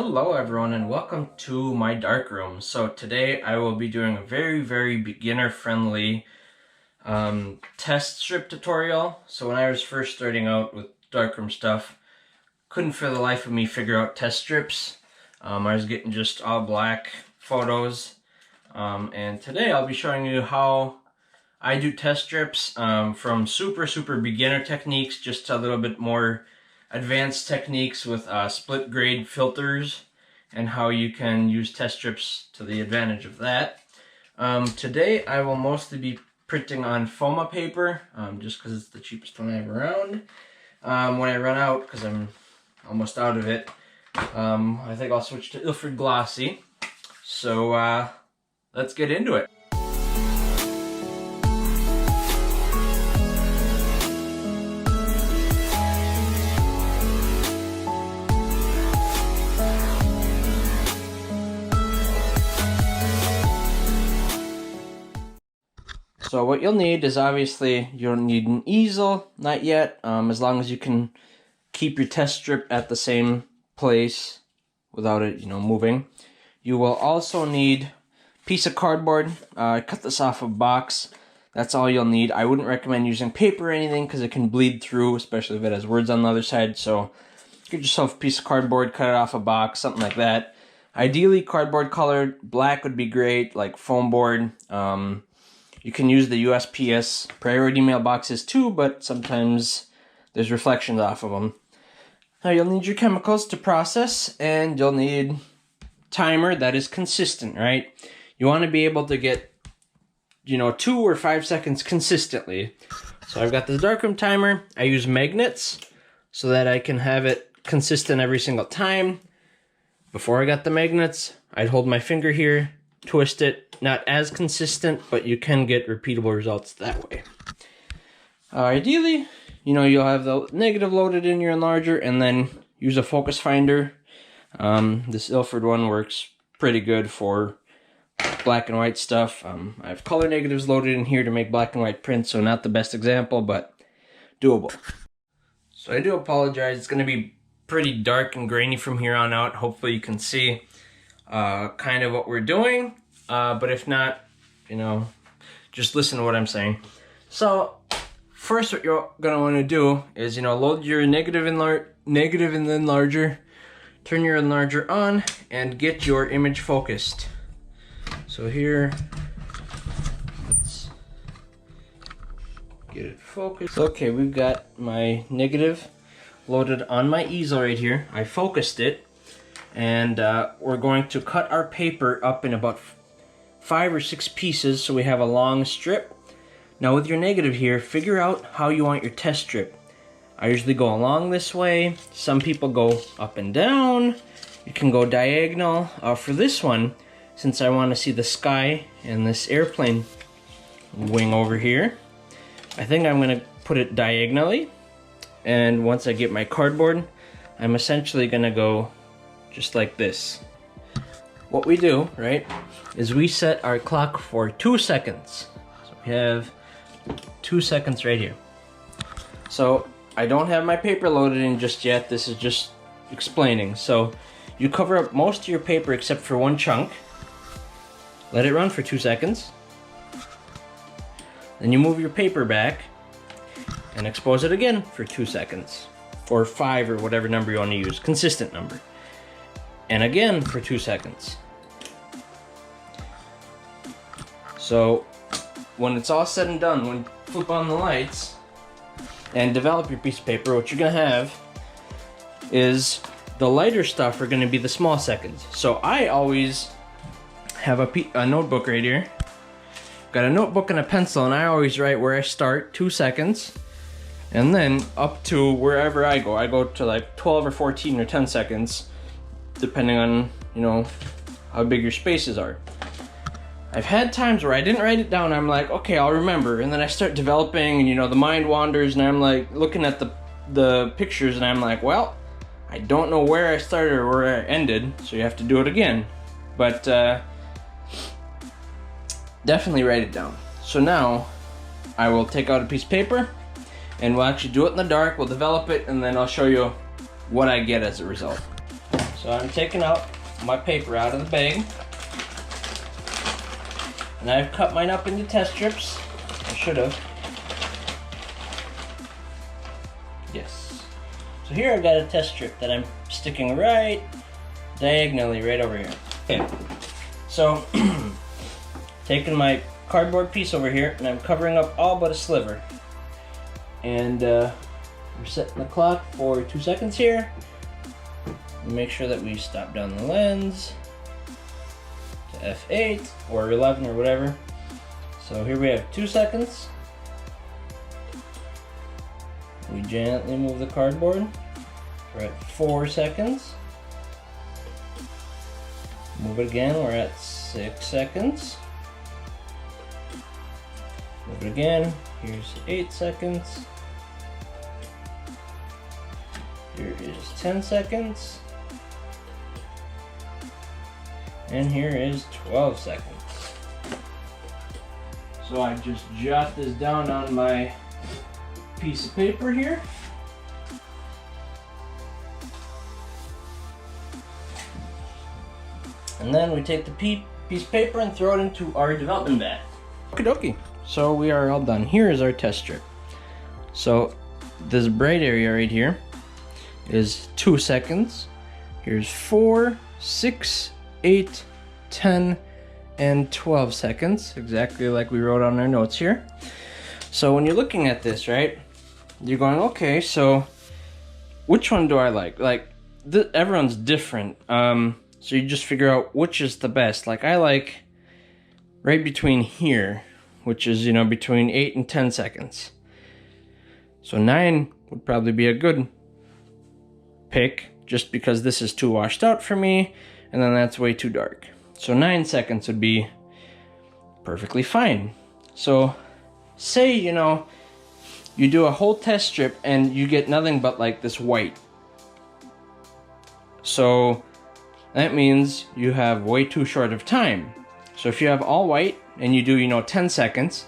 Hello everyone and welcome to my darkroom. So today I will be doing a very beginner friendly test strip tutorial. So when I was first starting out with darkroom stuff, couldn't for the life of me figure out test strips. I was getting just all black photos. And today I'll be showing you how I do test strips from super beginner techniques just to a little bit more advanced techniques with split grade filters and how you can use test strips to the advantage of that. Today I will mostly be printing on Foma paper just because it's the cheapest one I have around. When I run out, because I'm almost out of it, I think I'll switch to Ilford Glossy. So let's get into it. So what you'll need is obviously you'll need an easel, not yet, as long as you can keep your test strip at the same place without it, moving. You will also need a piece of cardboard. I cut this off a box. That's all you'll need. I wouldn't recommend using paper or anything because it can bleed through, especially if it has words on the other side. So get yourself a piece of cardboard, cut it off a box, something like that. Ideally cardboard colored, black would be great, like foam board. You can use the USPS priority mailboxes too, but sometimes there's reflections off of them. Now you'll need your chemicals to process, and you'll need timer that is consistent, right? You want to be able to get, 2 or 5 seconds consistently. So I've got this darkroom timer. I use magnets so that I can have it consistent every single time. Before I got the magnets, I'd hold my finger here, twist it. Not as consistent, but you can get repeatable results that way. Ideally, you'll have the negative loaded in your enlarger and then use a focus finder. This Ilford one works pretty good for black and white stuff. I have color negatives loaded in here to make black and white prints, so not the best example, but doable. So I do apologize. It's going to be pretty dark and grainy from here on out. Hopefully you can see kind of what we're doing. But if not, just listen to what I'm saying. So first what you're going to want to do is, load your negative in the enlarger, turn your enlarger on, and get your image focused. So here, let's get it focused. Okay, we've got my negative loaded on my easel right here. I focused it, and we're going to cut our paper up in about 5 or 6 pieces so we have a long strip. Now with your negative here, figure out how you want your test strip. I usually go along this way. Some people go up and down. You can go diagonal. For this one, since I want to see the sky and this airplane wing over here, I think I'm going to put it diagonally. And once I get my cardboard, I'm essentially going to go just like this. What we do, right, is we set our clock for 2 seconds. So we have 2 seconds right here. So I don't have my paper loaded in just yet. This is just explaining. So you cover up most of your paper except for one chunk. Let it run for 2 seconds. Then you move your paper back and expose it again for 2 seconds. Or 5 or whatever number you want to use. Consistent number. And again for 2 seconds. So when it's all said and done, when you flip on the lights and develop your piece of paper, what you're going to have is the lighter stuff are going to be the small seconds. So I always have a notebook right here. Got a notebook and a pencil, and I always write where I start, 2 seconds, and then up to wherever I go. I go to like 12 or 14 or 10 seconds. Depending on, how big your spaces are. I've had times where I didn't write it down. I'm like, okay, I'll remember. And then I start developing, and the mind wanders, and I'm like looking at the pictures, and I'm like, well, I don't know where I started or where I ended, so you have to do it again. But definitely write it down. So now I will take out a piece of paper, and we'll actually do it in the dark. We'll develop it, and then I'll show you what I get as a result. So I'm taking out my paper out of the bag. And I've cut mine up into test strips. I should have. Yes. So here I've got a test strip that I'm sticking right diagonally right over here. Okay. So taking my cardboard piece over here and I'm covering up all but a sliver. And we're setting the clock for 2 seconds here. Make sure that we stop down the lens to F8 or 11 or whatever. So here we have 2 seconds. We gently move the cardboard. We're at 4 seconds. Move it again, we're at 6 seconds. Move it again, here's 8 seconds. Here is 10 seconds. And here is 12 seconds. So I just jot this down on my piece of paper here. And then we take the piece of paper and throw it into our development bag. Okie dokie. So we are all done. Here is our test strip. So this bright area right here is 2 seconds. Here's 4, 6, 8, 10, and 12 seconds, exactly like we wrote on our notes here. So when you're looking at this, right, you're going, okay, so which one do I like? Like, everyone's different. So you just figure out which is the best. Like, I like right between here, which is, you know, between 8 and 10 seconds. So 9 would probably be a good pick, just because this is too washed out for me, and then that's way too dark. So 9 seconds would be perfectly fine. So say, you know, you do a whole test strip and you get nothing but like this white. So that means you have way too short of time. So if you have all white and you do, you know, 10 seconds,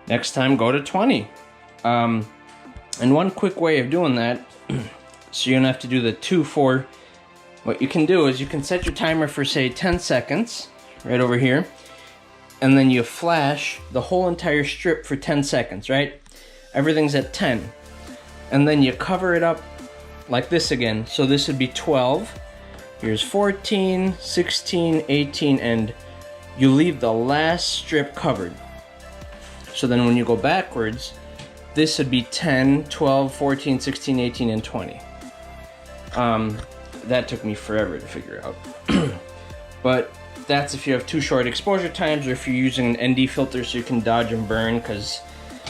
next time go to 20. And one quick way of doing that, so you don't have to do the 2, 4, what you can do is you can set your timer for, say, 10 seconds, right over here, and then you flash the whole entire strip for 10 seconds, right? Everything's at 10. And then you cover it up like this again. So this would be 12. Here's 14, 16, 18, and you leave the last strip covered. So then when you go backwards, this would be 10, 12, 14, 16, 18, and 20. That took me forever to figure out. But that's if you have too short exposure times, or if you're using an ND filter so you can dodge and burn, because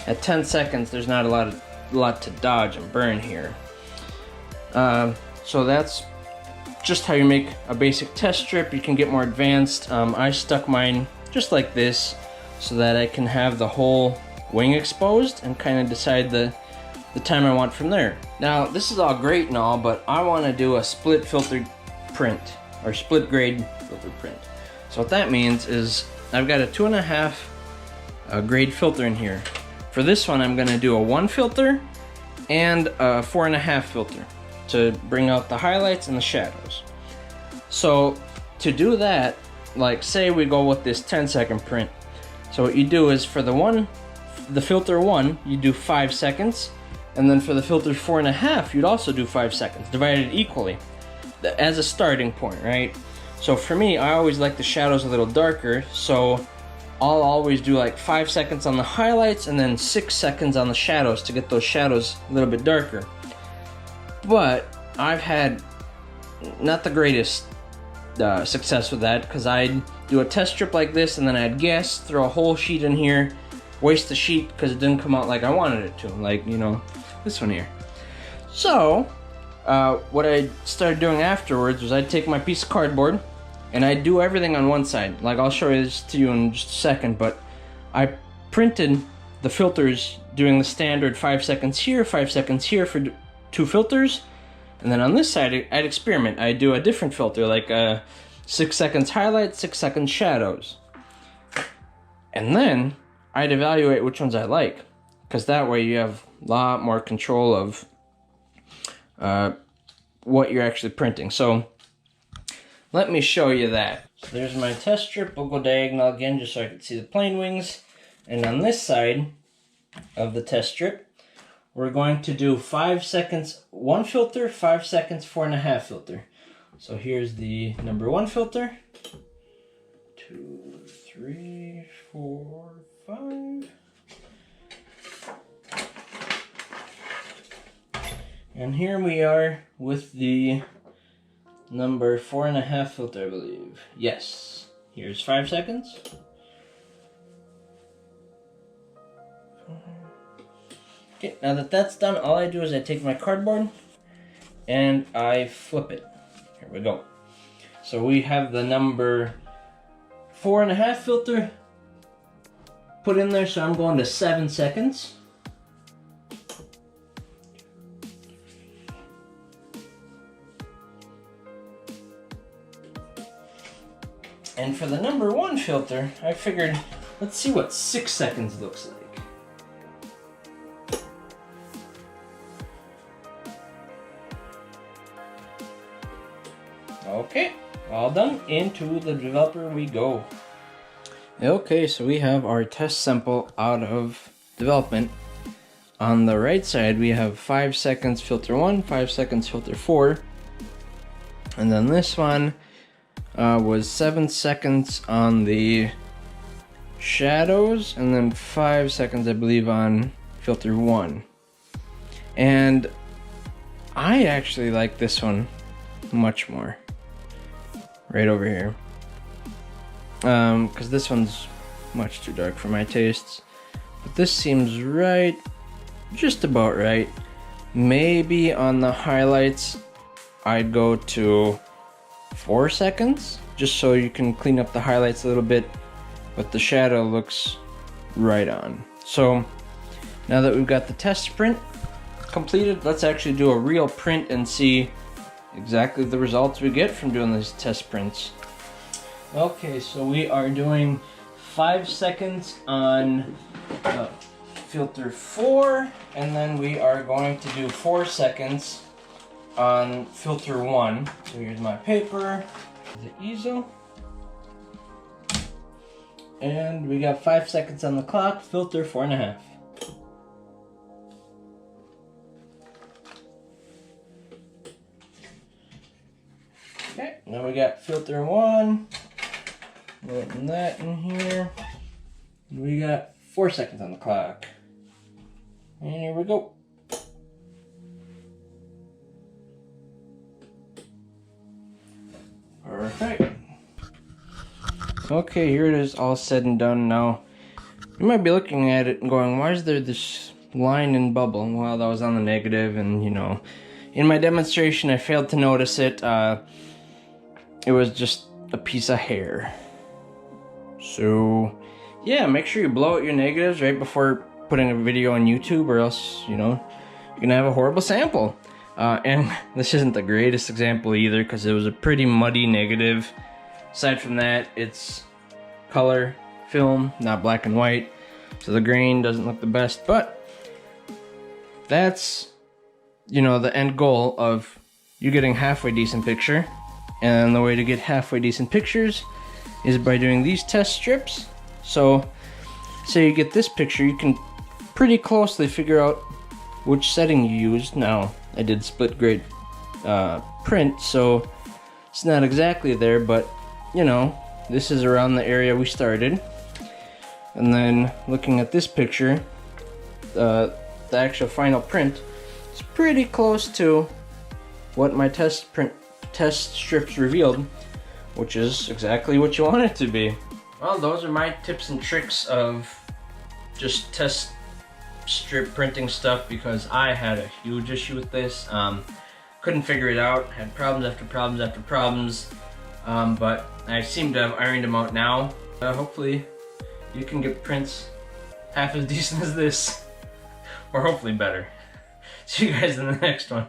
at 10 seconds there's not a lot to dodge and burn here. So that's just how you make a basic test strip. You can get more advanced. I stuck mine just like this so that I can have the whole wing exposed and kind of decide the time I want from there. Now this is all great and all, but I want to do a split filter print, or split grade filter print. So what that means is I've got a 2.5 grade filter in here. For this one I'm going to do a 1 filter and a 4.5 filter to bring out the highlights and the shadows. So to do that, like say we go with this 10-second print. So what you do is for the filter 1, you do 5 seconds. And then for the filter 4.5, you'd also do 5 seconds, divided equally, as a starting point, right? So for me, I always like the shadows a little darker, so I'll always do like 5 seconds on the highlights and then 6 seconds on the shadows to get those shadows a little bit darker. But I've had not the greatest success with that, because I'd do a test strip like this and then I'd guess, throw a whole sheet in here, waste the sheet because it didn't come out like I wanted it to, like, you know, this one here. So what I started doing afterwards was I'd take my piece of cardboard and I'd do everything on one side. Like, I'll show you this to you in just a second, but I printed the filters doing the standard 5 seconds here, 5 seconds here for 2 filters, and then on this side I'd experiment. I'd do a different filter, like 6 seconds highlights, 6 seconds shadows, and then I'd evaluate which ones I like, because that way you have a lot more control of what you're actually printing. So let me show you that. So there's my test strip. We'll go diagonal again just so I can see the plane wings. And on this side of the test strip, we're going to do 5 seconds 1 filter, 5 seconds 4.5 filter. So here's the number 1 filter. 2, 3, 4, 5. And here we are with the number 4.5 filter, I believe. Yes. Here's 5 seconds. Okay, now that that's done, all I do is I take my cardboard and I flip it. Here we go. So we have the number 4.5 filter put in there, so I'm going to 7 seconds. And for the number 1 filter, I figured, let's see what 6 seconds looks like. Okay, all done. Into the developer we go. Okay, so we have our test sample out of development. On the right side, we have 5 seconds filter 1, 5 seconds filter 4. And then this one was 7 seconds on the shadows, and then 5 seconds, I believe, on filter 1. And I actually like this one much more. Right over here. Because this one's much too dark for my tastes. But this seems right, just about right. Maybe on the highlights, I'd go to 4 seconds, just so you can clean up the highlights a little bit, but the shadow looks right on. So now that we've got the test print completed, let's actually do a real print and see exactly the results we get from doing these test prints. Okay, so we are doing 5 seconds on filter 4, and then we are going to do 4 seconds on filter 1. So here's my paper, the easel, and we got 5 seconds on the clock, filter 4.5. Okay, now we got filter 1, putting that in here. We got 4 seconds on the clock. And here we go. Perfect. Okay, here it is, all said and done. Now, you might be looking at it and going, why is there this line and bubble? Well, that was on the negative, and you know, in my demonstration I failed to notice it. It was just a piece of hair. So, yeah, make sure you blow out your negatives right before putting a video on YouTube, or else, you know, you're gonna have a horrible sample. And this isn't the greatest example either, because it was a pretty muddy negative. Aside from that, it's color film, not black and white, so the grain doesn't look the best, but that's, you know, the end goal of you getting halfway decent picture. And the way to get halfway decent pictures is by doing these test strips. So, say you get this picture, you can pretty closely figure out which setting you used. Now, I did split grade print, so it's not exactly there, but you know, this is around the area we started. And then looking at this picture, the actual final print is pretty close to what my test strips revealed, which is exactly what you want it to be. Well, those are my tips and tricks of just test strip printing stuff, because I had a huge issue with this. Couldn't figure it out, had problems after problems after problems, but I seem to have ironed them out now. Hopefully you can get prints half as decent as this, or hopefully better. See you guys in the next one.